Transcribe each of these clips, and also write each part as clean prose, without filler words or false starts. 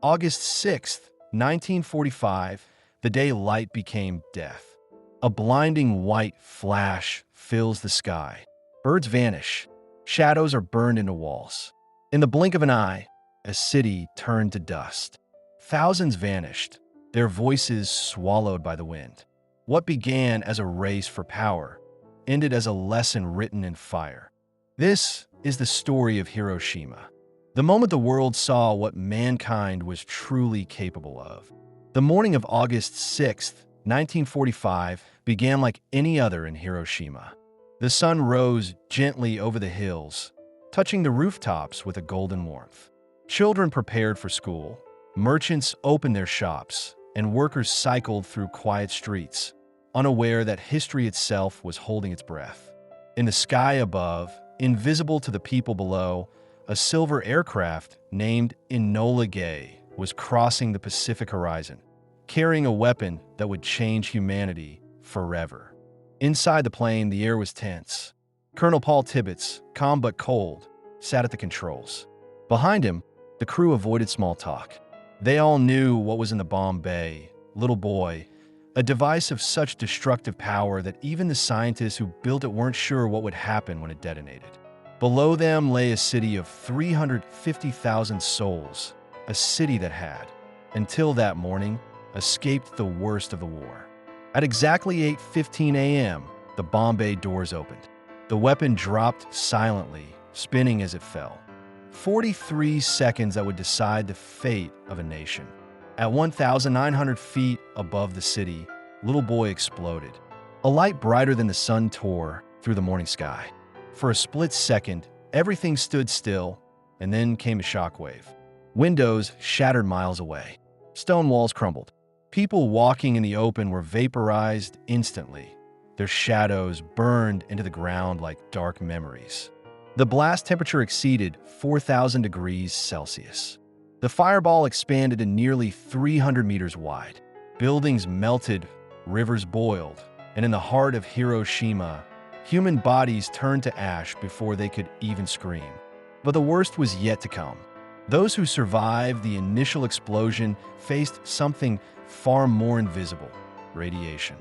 August 6th, 1945, the day light became death. A blinding white flash fills the sky. Birds vanish. Shadows are burned into walls. In the blink of an eye, a city turned to dust. Thousands vanished, their voices swallowed by the wind. What began as a race for power ended as a lesson written in fire. This is the story of Hiroshima. The moment the world saw what mankind was truly capable of. The morning of August 6th, 1945 began like any other in Hiroshima. The sun rose gently over the hills, touching the rooftops with a golden warmth. Children prepared for school, merchants opened their shops, and workers cycled through quiet streets, unaware that history itself was holding its breath. In the sky above, invisible to the people below, a silver aircraft named Enola Gay was crossing the Pacific horizon, carrying a weapon that would change humanity forever. Inside the plane, the air was tense. Colonel Paul Tibbets, calm but cold, sat at the controls. Behind him, the crew avoided small talk. They all knew what was in the bomb bay, little boy, a device of such destructive power that even the scientists who built it weren't sure what would happen when it detonated. Below them lay a city of 350,000 souls, a city that had, until that morning, escaped the worst of the war. At exactly 8:15 a.m., the bomb bay doors opened. The weapon dropped silently, spinning as it fell. 43 seconds that would decide the fate of a nation. At 1,900 feet above the city, little boy exploded. A light brighter than the sun tore through the morning sky. For a split second, everything stood still, and then came a shockwave. Windows shattered miles away. Stone walls crumbled. People walking in the open were vaporized instantly. Their shadows burned into the ground like dark memories. The blast temperature exceeded 4,000 degrees Celsius. The fireball expanded to nearly 300 meters wide. Buildings melted, rivers boiled, and in the heart of Hiroshima, human bodies turned to ash before they could even scream. But the worst was yet to come. Those who survived the initial explosion faced something far more invisible: radiation.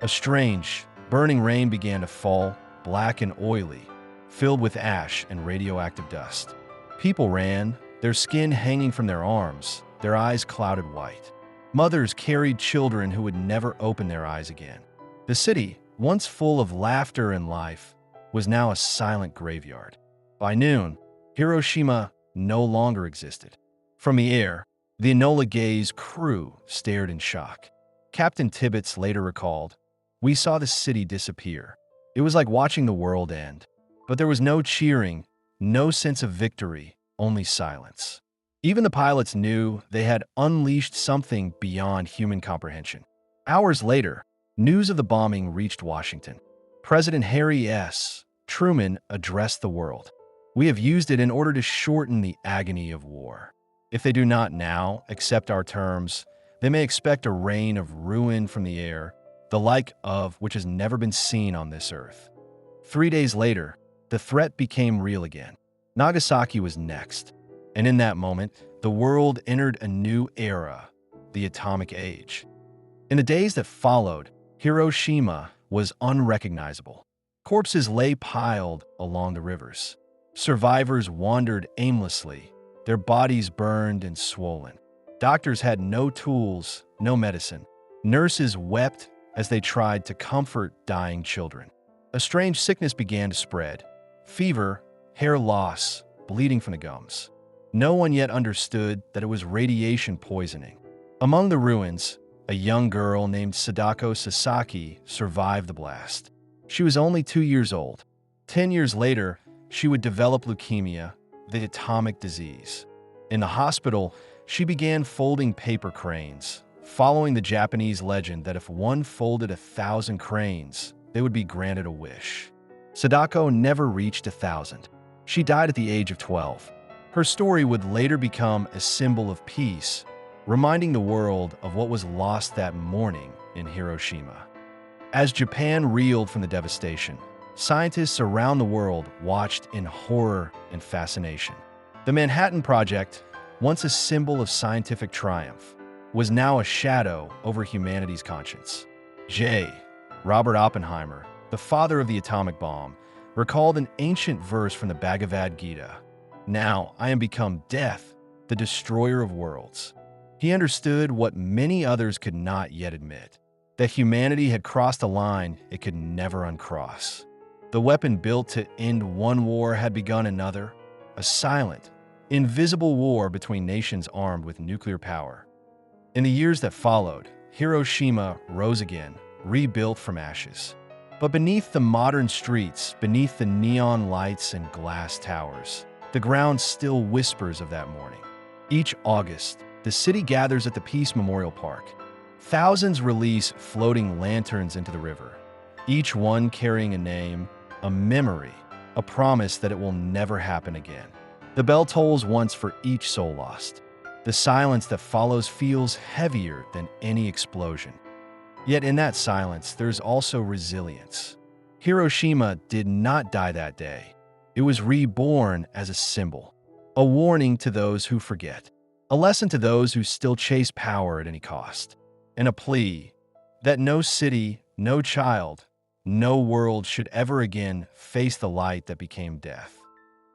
A strange, burning rain began to fall, black and oily, filled with ash and radioactive dust. People ran, their skin hanging from their arms, their eyes clouded white. Mothers carried children who would never open their eyes again. The city, once full of laughter and life, was now a silent graveyard. By noon, Hiroshima no longer existed. From the air, the Enola Gay's crew stared in shock. Captain Tibbets later recalled, "We saw the city disappear. It was like watching the world end. But there was no cheering, no sense of victory, only silence." Even the pilots knew they had unleashed something beyond human comprehension. Hours later, news of the bombing reached Washington. President Harry S. Truman addressed the world. "We have used it in order to shorten the agony of war. If they do not now accept our terms, they may expect a rain of ruin from the air, the like of which has never been seen on this earth." 3 days later, the threat became real again. Nagasaki was next, and in that moment, the world entered a new era, the atomic age. In the days that followed, Hiroshima was unrecognizable. Corpses lay piled along the rivers. Survivors wandered aimlessly, their bodies burned and swollen. Doctors had no tools, no medicine. Nurses wept as they tried to comfort dying children. A strange sickness began to spread: fever, hair loss, bleeding from the gums. No one yet understood that it was radiation poisoning. Among the ruins, a young girl named Sadako Sasaki survived the blast. She was only 2 years old. 10 years later, she would develop leukemia, the atomic disease. In the hospital, she began folding paper cranes, following the Japanese legend that if one folded 1,000 cranes, they would be granted a wish. Sadako never reached 1,000. She died at the age of 12. Her story would later become a symbol of peace, reminding the world of what was lost that morning in Hiroshima. As Japan reeled from the devastation, scientists around the world watched in horror and fascination. The Manhattan Project, once a symbol of scientific triumph, was now a shadow over humanity's conscience. Robert Oppenheimer, the father of the atomic bomb, recalled an ancient verse from the Bhagavad Gita. "Now I am become death, the destroyer of worlds." He understood what many others could not yet admit, that humanity had crossed a line it could never uncross. The weapon built to end one war had begun another, a silent, invisible war between nations armed with nuclear power. In the years that followed, Hiroshima rose again, rebuilt from ashes. But beneath the modern streets, beneath the neon lights and glass towers, the ground still whispers of that morning. Each August, the city gathers at the Peace Memorial Park. Thousands release floating lanterns into the river, each one carrying a name, a memory, a promise that it will never happen again. The bell tolls once for each soul lost. The silence that follows feels heavier than any explosion. Yet in that silence, there's also resilience. Hiroshima did not die that day. It was reborn as a symbol, a warning to those who forget, a lesson to those who still chase power at any cost, and a plea that no city, no child, no world should ever again face the light that became death.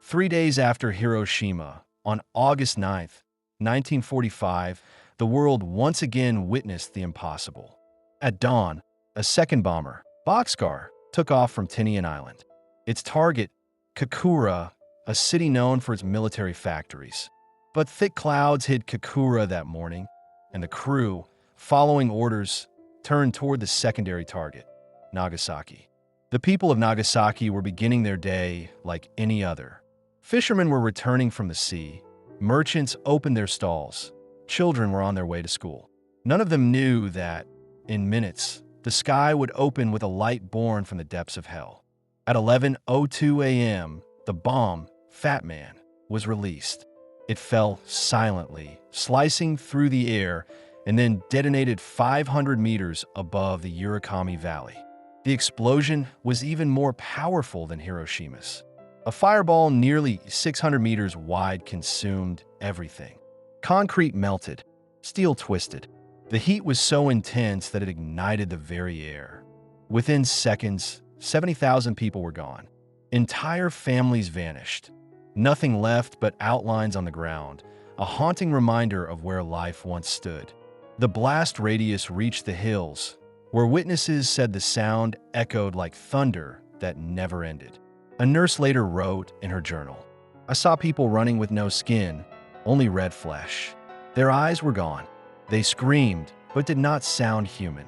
3 days after Hiroshima, on August 9th, 1945, the world once again witnessed the impossible. At dawn, a second bomber, Boxcar, took off from Tinian Island. Its target, Kokura, a city known for its military factories. But thick clouds hid Kokura that morning, and the crew, following orders, turned toward the secondary target, Nagasaki. The people of Nagasaki were beginning their day like any other. Fishermen were returning from the sea. Merchants opened their stalls. Children were on their way to school. None of them knew that, in minutes, the sky would open with a light born from the depths of hell. At 11:02 a.m., the bomb, Fat Man, was released. It fell silently, slicing through the air, and then detonated 500 meters above the Urakami Valley. The explosion was even more powerful than Hiroshima's. A fireball nearly 600 meters wide consumed everything. Concrete melted, steel twisted. The heat was so intense that it ignited the very air. Within seconds, 70,000 people were gone. Entire families vanished. Nothing left but outlines on the ground, a haunting reminder of where life once stood. The blast radius reached the hills, where witnesses said the sound echoed like thunder that never ended. A nurse later wrote in her journal, "I saw people running with no skin, only red flesh. Their eyes were gone. They screamed, but did not sound human."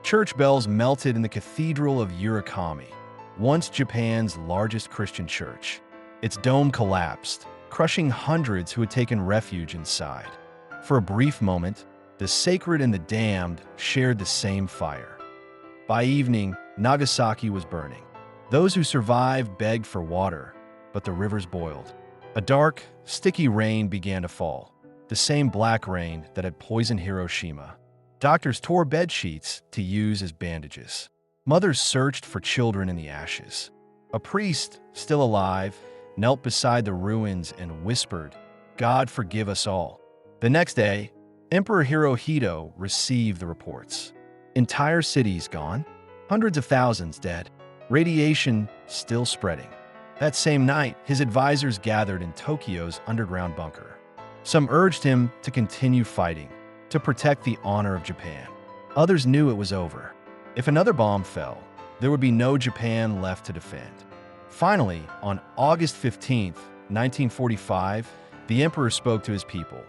Church bells melted in the Cathedral of Urakami, once Japan's largest Christian church. Its dome collapsed, crushing hundreds who had taken refuge inside. For a brief moment, the sacred and the damned shared the same fire. By evening, Nagasaki was burning. Those who survived begged for water, but the rivers boiled. A dark, sticky rain began to fall, the same black rain that had poisoned Hiroshima. Doctors tore bed sheets to use as bandages. Mothers searched for children in the ashes. A priest, still alive, knelt beside the ruins and whispered, "God forgive us all." The next day, Emperor Hirohito received the reports. Entire cities gone, hundreds of thousands dead, radiation still spreading. That same night, his advisors gathered in Tokyo's underground bunker. Some urged him to continue fighting, to protect the honor of Japan. Others knew it was over. If another bomb fell, there would be no Japan left to defend. Finally, on August 15, 1945, the emperor spoke to his people,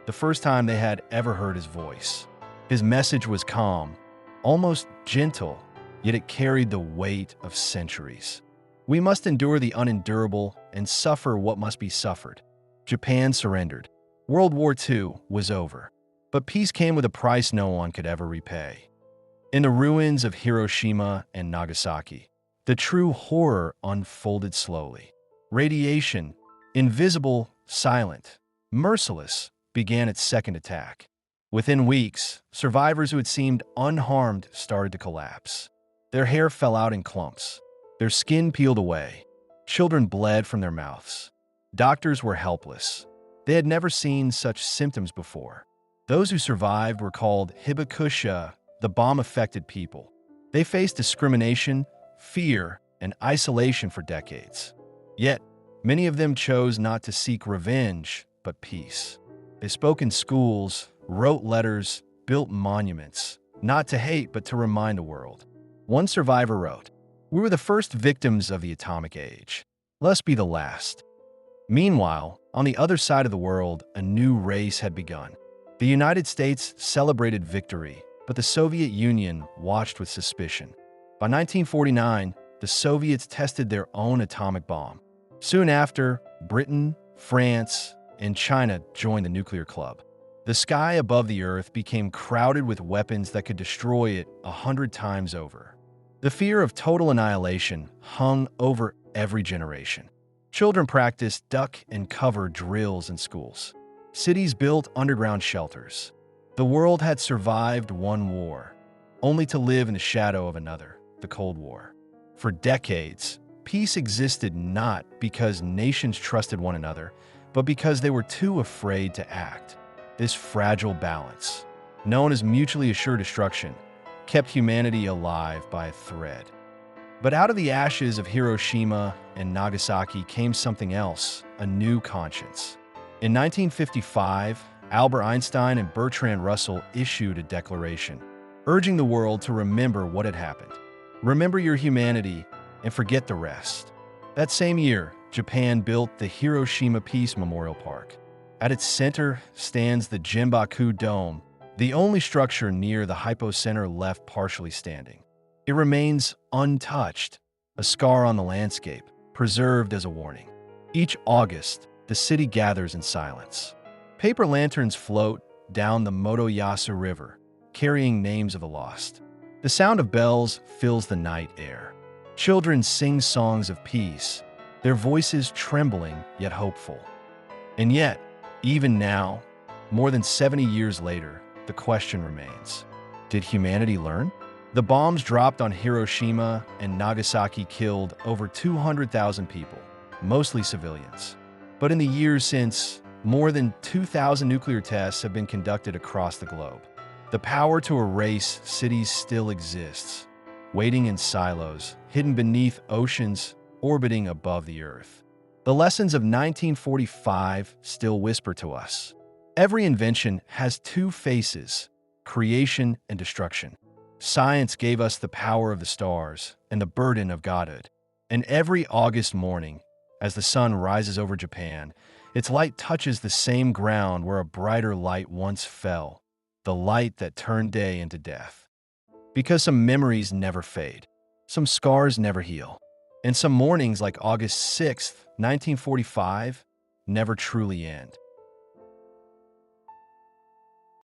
the first time they had ever heard his voice. His message was calm, almost gentle, yet it carried the weight of centuries. We must endure the unendurable and suffer what must be suffered. Japan surrendered. World War II was over. But peace came with a price no one could ever repay. In the ruins of Hiroshima and Nagasaki, the true horror unfolded slowly. Radiation, invisible, silent, merciless, began its second attack. Within weeks, survivors who had seemed unharmed started to collapse. Their hair fell out in clumps. Their skin peeled away. Children bled from their mouths. Doctors were helpless. They had never seen such symptoms before. Those who survived were called hibakusha, the bomb-affected people. They faced discrimination, fear, and isolation for decades. Yet, many of them chose not to seek revenge, but peace. They spoke in schools, wrote letters, built monuments, not to hate, but to remind the world. One survivor wrote, "We were the first victims of the atomic age. Let's be the last." Meanwhile, on the other side of the world, a new race had begun. The United States celebrated victory, but the Soviet Union watched with suspicion. By 1949, the Soviets tested their own atomic bomb. Soon after, Britain, France, and China joined the nuclear club. The sky above the Earth became crowded with weapons that could destroy it 100 times over. The fear of total annihilation hung over every generation. Children practiced duck and cover drills in schools. Cities built underground shelters. The world had survived one war, only to live in the shadow of another, the Cold War. For decades, peace existed not because nations trusted one another, but because they were too afraid to act. This fragile balance, known as mutually assured destruction, kept humanity alive by a thread. But out of the ashes of Hiroshima and Nagasaki came something else, a new conscience. In 1955, Albert Einstein and Bertrand Russell issued a declaration, urging the world to remember what had happened. Remember your humanity and forget the rest. That same year, Japan built the Hiroshima Peace Memorial Park. At its center stands the Jinbaku Dome, the only structure near the hypocenter left partially standing. It remains untouched, a scar on the landscape, preserved as a warning. Each August, the city gathers in silence. Paper lanterns float down the Motoyasu River, carrying names of the lost. The sound of bells fills the night air. Children sing songs of peace, their voices trembling yet hopeful. And yet, even now, more than 70 years later, the question remains, did humanity learn? The bombs dropped on Hiroshima and Nagasaki killed over 200,000 people, mostly civilians. But in the years since, more than 2,000 nuclear tests have been conducted across the globe. The power to erase cities still exists, waiting in silos, hidden beneath oceans, orbiting above the Earth. The lessons of 1945 still whisper to us. Every invention has two faces, creation and destruction. Science gave us the power of the stars and the burden of godhood. And every August morning, as the sun rises over Japan, its light touches the same ground where a brighter light once fell, the light that turned day into death. Because some memories never fade, some scars never heal, and some mornings like August 6th, 1945, never truly end.